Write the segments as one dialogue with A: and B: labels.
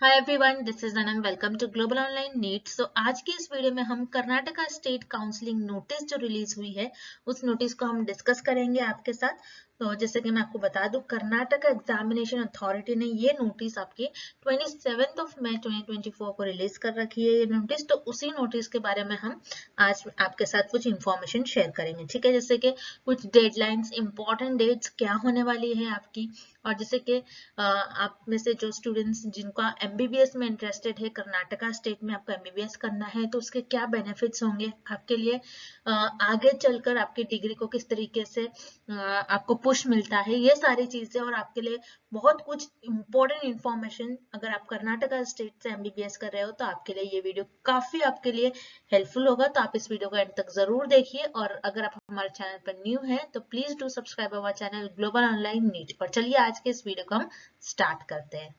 A: Hi everyone, this is Anam. Welcome to global online NEET. So आज की इस video में हम कर्नाटका स्टेट काउंसलिंग नोटिस जो रिलीज हुई है उस नोटिस को हम डिस्कस करेंगे आपके साथ। तो जैसे कि मैं आपको बता दूं, कर्नाटका एग्जामिनेशन अथॉरिटी ने ये नोटिस आपके 27 मई 2024 को रिलीज कर रखी है ये नोटिस। तो उसी नोटिस के बारे में हम आज आपके साथ कुछ इंफॉर्मेशन शेयर करेंगे, ठीक है। जैसे कि कुछ डेडलाइंस, इंपॉर्टेंट डेट्स क्या होने वाली है आपकी, और जैसे कि आप में से जो स्टूडेंट्स जिनका एमबीबीएस में इंटरेस्टेड है, कर्नाटका स्टेट में आपको एमबीबीएस करना है, तो उसके क्या बेनिफिट्स होंगे आपके लिए, आगे चलकर आपकी डिग्री को किस तरीके से आपको पुश मिलता है, ये सारी चीजें और आपके लिए बहुत कुछ इंपॉर्टेंट इंफॉर्मेशन। अगर आप कर्नाटका स्टेट से एमबीबीएस कर रहे हो तो आपके लिए ये वीडियो काफी आपके लिए हेल्पफुल होगा। तो आप इस वीडियो को एंड तक जरूर देखिए, और अगर आप हमारे चैनल पर न्यू है तो please do subscribe our channel Global online NEET. और चलिए आज के इस वीडियो को हम स्टार्ट करते हैं।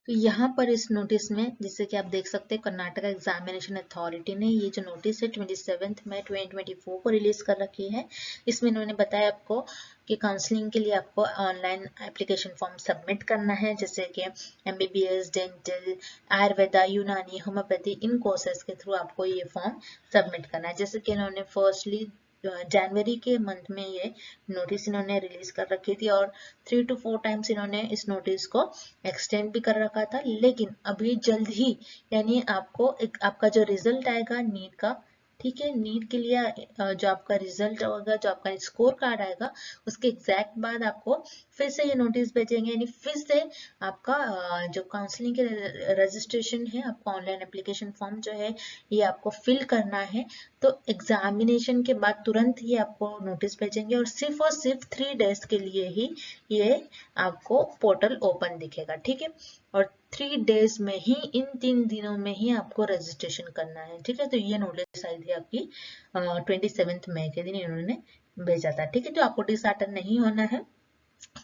A: तो यहाँ पर इस नोटिस में, जैसे कि आप देख सकते हैं, कर्नाटका एग्जामिनेशन अथॉरिटी ने ये जो नोटिस है 27 मई 2024 को रिलीज कर रखी है। इसमें इन्होंने बताया आपको कि काउंसलिंग के लिए आपको ऑनलाइन एप्लीकेशन फॉर्म सबमिट करना है, जैसे कि एमबीबीएस, डेंटल, आयुर्वेदा, यूनानी, होम्योपैथी, इन कोर्सेज के थ्रू आपको ये फॉर्म सबमिट करना है। जैसे कि इन्होंने फर्स्टली जनवरी के मंथ में ये नोटिस इन्होंने रिलीज कर रखी थी, और 3 to 4 टाइम्स इन्होंने इस नोटिस को एक्सटेंड भी कर रखा था। लेकिन अभी जल्द ही, यानी आपको एक आपका जो रिजल्ट आएगा नीट का, ठीक है, नीट के लिए जो आपका रिजल्ट होगा, जो आपका स्कोर कार्ड आएगा, उसके एग्जैक्ट बाद आपको फिर से ये नोटिस भेजेंगे, यानी फिर से आपका जो काउंसलिंग के रजिस्ट्रेशन है, आपका ऑनलाइन एप्लीकेशन फॉर्म जो है ये आपको फिल करना है। तो एग्जामिनेशन के बाद तुरंत ही आपको नोटिस भेजेंगे, और सिर्फ 3 डेज के लिए ही ये आपको पोर्टल ओपन दिखेगा, ठीक है। और 3 डेज में ही, इन 3 दिनों में ही आपको रजिस्ट्रेशन करना है, ठीक है। तो ये नोटिस आई थी आपकी 27 मई के दिन इन्होंने भेजा था, ठीक है। तो आपको डिसहार्टन नहीं होना है।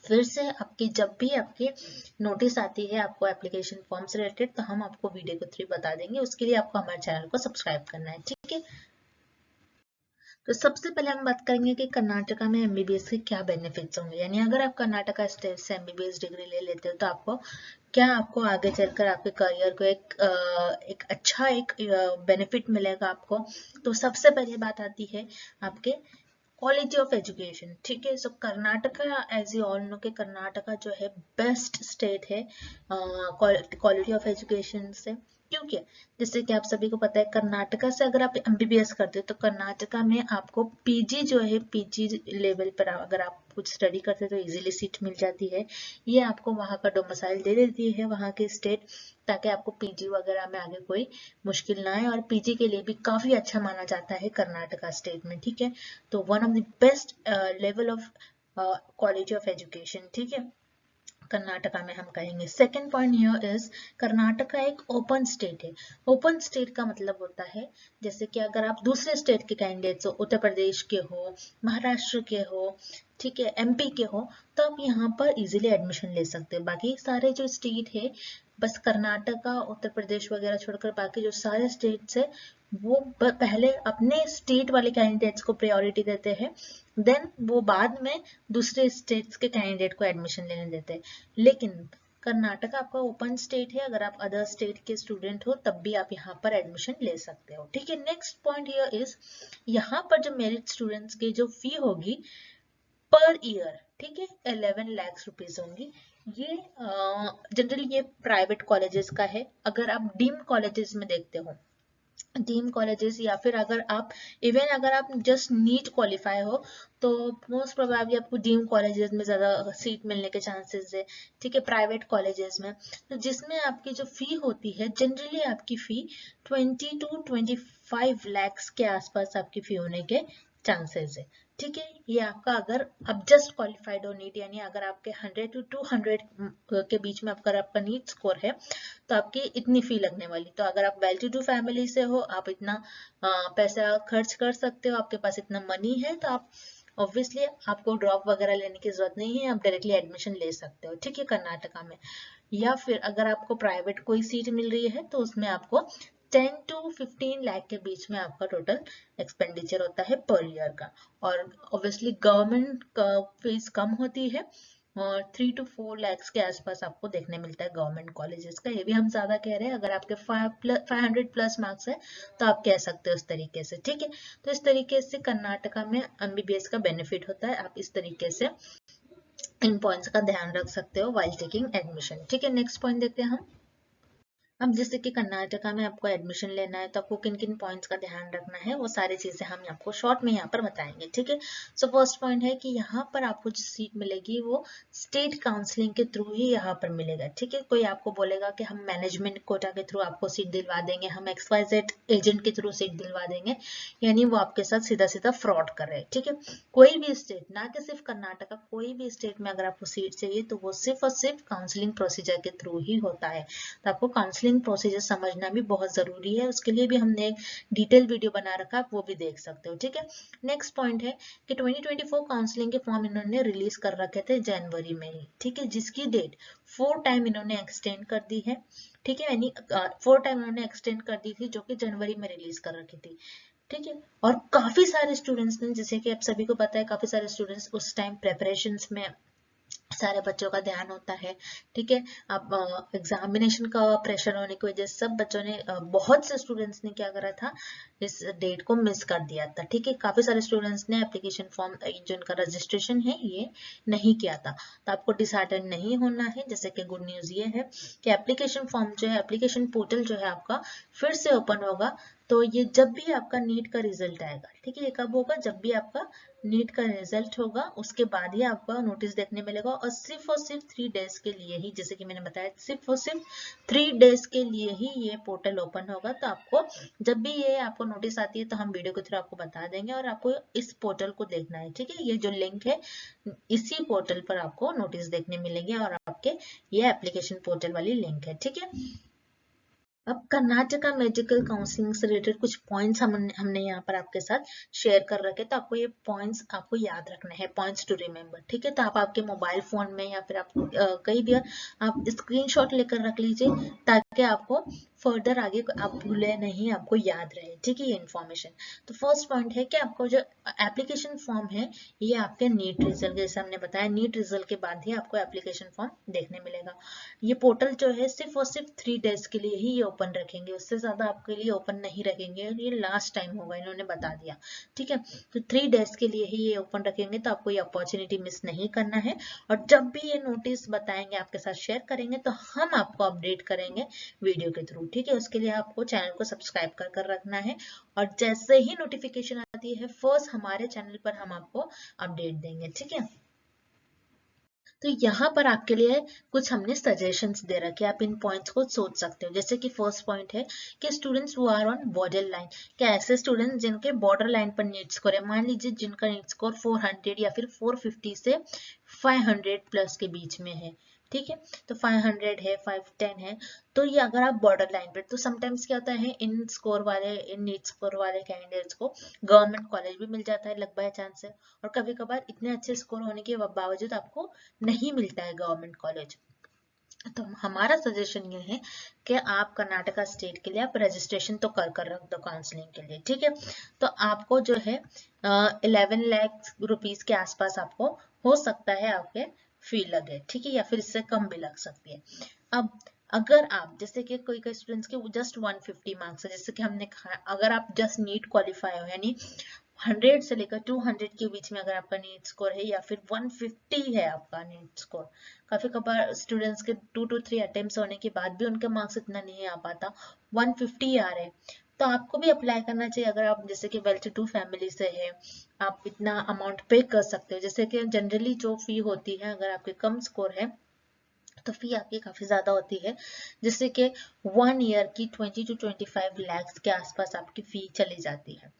A: फिर से आपकी जब भी आपकी नोटिस आती है आपको एप्लीकेशन फॉर्म से रिलेटेड, तो हम आपको वीडियो के थ्रू बता देंगे। उसके लिए आपको हमारे चैनल को सब्सक्राइब करना है, ठीक है। तो सबसे पहले हम बात करेंगे कि कर्नाटका में एमबीबीएस के क्या बेनिफिट्स होंगे, यानी अगर आप कर्नाटका स्टेट से एमबीबीएस डिग्री ले लेते हो तो आपको आगे चलकर आपके करियर को एक अच्छा एक बेनिफिट मिलेगा आपको। तो सबसे पहले बात आती है आपके क्वालिटी ऑफ एजुकेशन, ठीक है। So Karnataka, as you all know, के कर्नाटका जो है बेस्ट स्टेट है क्वालिटी ऑफ एजुकेशन से। क्योंकि जैसे कि आप सभी को पता है, कर्नाटका से अगर आप एमबीबीएस करते हो तो कर्नाटका में आपको पीजी जो है, पीजी लेवल पर अगर आप कुछ स्टडी करते हो तो इजीली सीट मिल जाती है। ये आपको वहाँ का डोमिसाइल दे देती है, वहाँ की स्टेट, ताकि आपको पीजी वगैरह में आगे कोई मुश्किल ना आए। और पीजी के लिए भी काफी अच्छा माना जाता है कर्नाटका स्टेट में, ठीक है। तो one of the best level of quality of education, ठीक है, कर्नाटका में हम कहेंगे। Second point here is, Karnataka एक ओपन स्टेट है। ओपन स्टेट का मतलब होता है, जैसे कि अगर आप दूसरे स्टेट के कैंडिडेट्स हो, उत्तर प्रदेश के हो, महाराष्ट्र के हो, ठीक है, एमपी के हो, तो आप यहाँ पर इजीली एडमिशन ले सकते हो। बाकी सारे जो स्टेट है, बस कर्नाटका, उत्तर प्रदेश वगैरह छोड़कर बाकी जो सारे स्टेट्स है, वो पहले अपने स्टेट वाले कैंडिडेट्स को प्रायोरिटी देते हैं, देन वो बाद में दूसरे स्टेट्स के कैंडिडेट को एडमिशन लेने देते हैं। लेकिन कर्नाटका आपका ओपन स्टेट है, अगर आप अदर स्टेट के स्टूडेंट हो तब भी आप यहाँ पर एडमिशन ले सकते हो, ठीक है। नेक्स्ट पॉइंट हियर इज, यहाँ पर जो मेरिट स्टूडेंट्स की जो फी होगी पर ईयर, ठीक है, 11 लाख रुपीज होंगी। ये जनरली ये प्राइवेट कॉलेजेस का है। अगर आप डीम्ड कॉलेजेस में देखते हो, डीम कॉलेजेस, या फिर अगर आप इवन अगर आप जस्ट नीट क्वालिफाई हो, तो मोस्ट प्रोबेबली आपको डीम कॉलेजेस में ज़्यादा सीट मिलने के चांसेस है, ठीक है, प्राइवेट कॉलेजेस में। तो जिसमें आपकी जो फी होती है, जनरली आपकी फी 20 to 25 lakhs के आसपास आपकी फी होने के चांसेस है, ठीक है। ये आपका, अगर आप जस्ट क्वालिफाइड हो नीट, यानी अगर आपके 100 to 200 के बीच में आपका नीट स्कोर है, तो आपकी इतनी फी लगने वाली। तो अगर आप वेल टू डू फैमिली से हो, आप इतना पैसा खर्च कर सकते हो, आपके पास इतना मनी है, तो आप ऑब्वियसली आपको ड्रॉप वगैरह लेने की जरूरत नहीं है, आप डायरेक्टली एडमिशन ले सकते हो, ठीक है, कर्नाटका में। या फिर अगर आपको प्राइवेट कोई सीट मिल रही है तो उसमें आपको 10 to 15 लाख के बीच में आपका टोटल एक्सपेंडिचर होता है पर ईयर का। और ऑब्वियसली गवर्नमेंट का फीस कम होती है, और 3 to 4 lakhs के आसपास आपको देखने मिलता है गवर्नमेंट कॉलेजेस का। ये भी हम ज्यादा कह रहे हैं, अगर आपके 500 प्लस मार्क्स है तो आप कह सकते हो उस तरीके से, ठीक है। तो इस तरीके से कर्नाटका में एमबीबीएस का बेनिफिट होता है, आप इस तरीके से इन पॉइंट्स का ध्यान रख सकते हो वाइल टेकिंग एडमिशन, ठीक है। नेक्स्ट पॉइंट देखते हैं हम। अब जैसे कि कर्नाटका में आपको एडमिशन लेना है तो आपको किन किन पॉइंट्स का ध्यान रखना है, वो सारी चीजें हम आपको शॉर्ट में यहाँ पर बताएंगे, ठीक है। सो फर्स्ट पॉइंट है कि यहाँ पर आपको जो सीट मिलेगी वो स्टेट काउंसलिंग के थ्रू ही यहाँ पर मिलेगा, ठीक है। कोई आपको बोलेगा कि हम मैनेजमेंट कोटा के थ्रू आपको सीट दिलवा देंगे, हम XYZ एजेंट के थ्रू सीट दिलवा देंगे, यानी वो आपके साथ सीधा सीधा फ्रॉड कर रहे हैं, ठीक है। कोई भी स्टेट, ना कि सिर्फ कर्नाटका, कोई भी स्टेट में अगर आपको सीट चाहिए तो वो सिर्फ और सिर्फ काउंसलिंग प्रोसीजर के थ्रू ही होता है। तो आपको काउंसलिंग प्रोसीजर समझना भी बहुत जरूरी है, उसके लिए भी हमने एक डिटेल वीडियो बना रखा है, वो भी देख सकते हो, ठीक है। नेक्स्ट पॉइंट है कि 2024 काउंसलिंग के फॉर्म इन्होंने रिलीज कर रखे थे जनवरी में ही, ठीक है, जिसकी डेट 4 टाइम इन्होंने एक्सटेंड कर दी है, ठीक है, यानी 4 टाइम इन्होंने एक्सटेंड कर दी थी, जो कि जनवरी में रिलीज कर रखी थी, ठीक है। और काफी सारे स्टूडेंट्स ने, जैसे कि आप सभी को पता है, काफी सारे स्टूडेंट्स उस टाइम प्रेपरेशंस में, सारे बच्चों का ध्यान होता है, ठीक है। अब एग्जामिनेशन का प्रेशर होने की वजह से सब बच्चों ने, बहुत से स्टूडेंट्स ने क्या करा था, इस डेट को मिस कर दिया था, ठीक है। काफी सारे स्टूडेंट्स ने एप्लीकेशन फॉर्म, जो इनका रजिस्ट्रेशन है ये नहीं किया था। तो आपको डिसहार्टन नहीं होना है। जैसे कि गुड न्यूज ये है कि एप्लीकेशन फॉर्म जो है, एप्लीकेशन पोर्टल जो है आपका फिर से ओपन होगा। तो ये जब भी आपका नीट का रिजल्ट आएगा, ठीक है, ये कब होगा, जब भी आपका नीट का रिजल्ट होगा उसके बाद ही आपको नोटिस देखने मिलेगा, और सिर्फ 3 डेज के लिए ही, जैसे कि मैंने बताया, सिर्फ और सिर्फ 3 डेज के लिए ही ये पोर्टल ओपन होगा। तो आपको जब भी ये आपको नोटिस आती है तो हम वीडियो के थ्रू आपको बता देंगे, और आपको इस पोर्टल को देखना है, ठीक है। ये जो लिंक है, इसी पोर्टल पर आपको नोटिस देखने मिलेंगे, और आपके ये एप्लीकेशन पोर्टल वाली लिंक है, ठीक है। अब कर्नाटका मेडिकल काउंसलिंग से रिलेटेड कुछ पॉइंट्स हमने यहाँ पर आपके साथ शेयर कर रखे, तो आपको ये पॉइंट्स आपको याद रखने हैं, पॉइंट्स टू रिमेम्बर, ठीक है। तो आप आपके मोबाइल फोन में या फिर आप कहीं भी आप स्क्रीनशॉट लेकर रख लीजिए, ताकि आपको फर्दर आगे आप भूले नहीं, आपको याद रहे, ठीक है, ये इन्फॉर्मेशन। तो फर्स्ट पॉइंट है कि आपको जो एप्लीकेशन फॉर्म है, ये आपके नीट रिजल्ट, जैसे हमने बताया, नीट रिजल्ट के बाद ही आपको एप्लीकेशन फॉर्म देखने मिलेगा। ये पोर्टल जो है सिर्फ और सिर्फ 3 डेज के लिए ही ये ओपन रखेंगे, उससे ज्यादा आपके लिए ओपन नहीं रखेंगे, और ये लास्ट टाइम होगा, इन्होंने बता दिया, ठीक है। तो 3 डेज के लिए ही ये ओपन रखेंगे, तो आपको ये अपॉर्चुनिटी मिस नहीं करना है। और जब भी ये नोटिस बताएंगे, आपके साथ शेयर करेंगे, तो हम आपको अपडेट करेंगे वीडियो के थ्रू, ठीक है। उसके लिए आपको चैनल को सब्सक्राइब कर रखना है, और जैसे ही नोटिफिकेशन आती है फर्स्ट हमारे चैनल पर हम आपको अपडेट देंगे, ठीक है। तो यहाँ पर आपके लिए कुछ हमने सजेशंस दे रखे हैं, आप इन पॉइंट्स को सोच सकते हो। जैसे कि फर्स्ट पॉइंट है कि students who are on border line, क्या ऐसे स्टूडेंट्स जिनके बॉर्डर लाइन पर नीट स्कोर है, मान लीजिए जिनका नीट स्कोर 400 या फिर 450 से 500 प्लस के बीच में है, ठीक है। तो 500 है, 510 है, तो ये अगर आप बॉर्डर लाइन पर, तो समटाइम्स क्या होता है, इन स्कोर वाले, इन नीट स्कोर वाले कैंडिडेट्स को गवर्नमेंट कॉलेज भी मिल जाता है लक बाय चांस से, और कभी कभार इतने अच्छे स्कोर होने के बावजूद आपको नहीं मिलता है गवर्नमेंट कॉलेज। तो हमारा सजेशन ये है कि आप कर्नाटका स्टेट के लिए आप रजिस्ट्रेशन तो कर रख दो काउंसलिंग के लिए, ठीक है। तो आपको जो है 11 लाख रुपीस के आसपास आपको हो सकता है आपके फी लगे, ठीक है, या फिर इससे कम भी लग सकती है। अब अगर आप, जैसे कि कोई कोई स्टूडेंट्स के जस्ट 150 मार्क्स है, जैसे कि हमने कहा, अगर आप जस्ट नीट क्वालिफाई हो, यानी 100 से लेकर 200 के बीच में अगर आपका नीट स्कोर है, या फिर 150 है आपका नीट स्कोर, काफी कभार स्टूडेंट्स के 2 to 3 अटेम्प्ट्स होने के बाद भी उनके मार्क्स इतना नहीं आ पाता, 150 आ रहे, तो आपको भी अप्लाई करना चाहिए। अगर आप जैसे कि वेल टू डू फैमिली से है, आप इतना अमाउंट पे कर सकते हो। जैसे कि जनरली जो फी होती है, अगर आपके कम स्कोर है तो फी आपकी काफी ज्यादा होती है, जैसे कि 1 ईयर की 20 to 25 लाख के आसपास आपकी फी चली जाती है।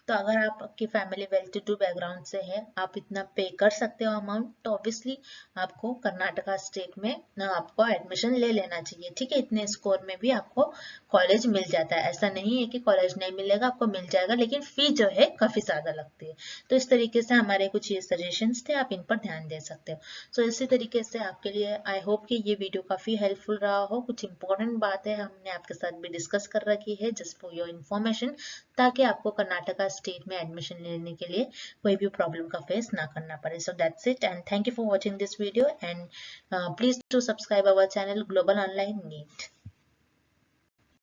A: तो अगर आपकी family well to do background से है, आप इतना पे कर सकते हो अमाउंट, तो ऑब्वियसली आपको कर्नाटका स्टेट में आपको एडमिशन ले लेना चाहिए, ठीक है। इतने स्कोर में भी आपको कॉलेज मिल जाता है, ऐसा नहीं है कि कॉलेज नहीं मिलेगा, आपको मिल जाएगा, लेकिन फी जो है काफी ज्यादा लगती है। तो इस तरीके से हमारे कुछ ये सजेशंस थे, आप इन पर ध्यान दे सकते हो। सो इसी तरीके से आपके लिए आई होप कि ये वीडियो काफी हेल्पफुल रहा हो। कुछ इंपॉर्टेंट बातें हमने आपके साथ भी डिस्कस कर रखी है, जस्ट फॉर योर इन्फॉर्मेशन, ताकि आपको कर्नाटका स्टेट में एडमिशन लेने के लिए कोई भी प्रॉब्लम का फेस ना करना पड़े. So that's it, and thank you for watching this video, and please do subscribe our channel Global Online NEET.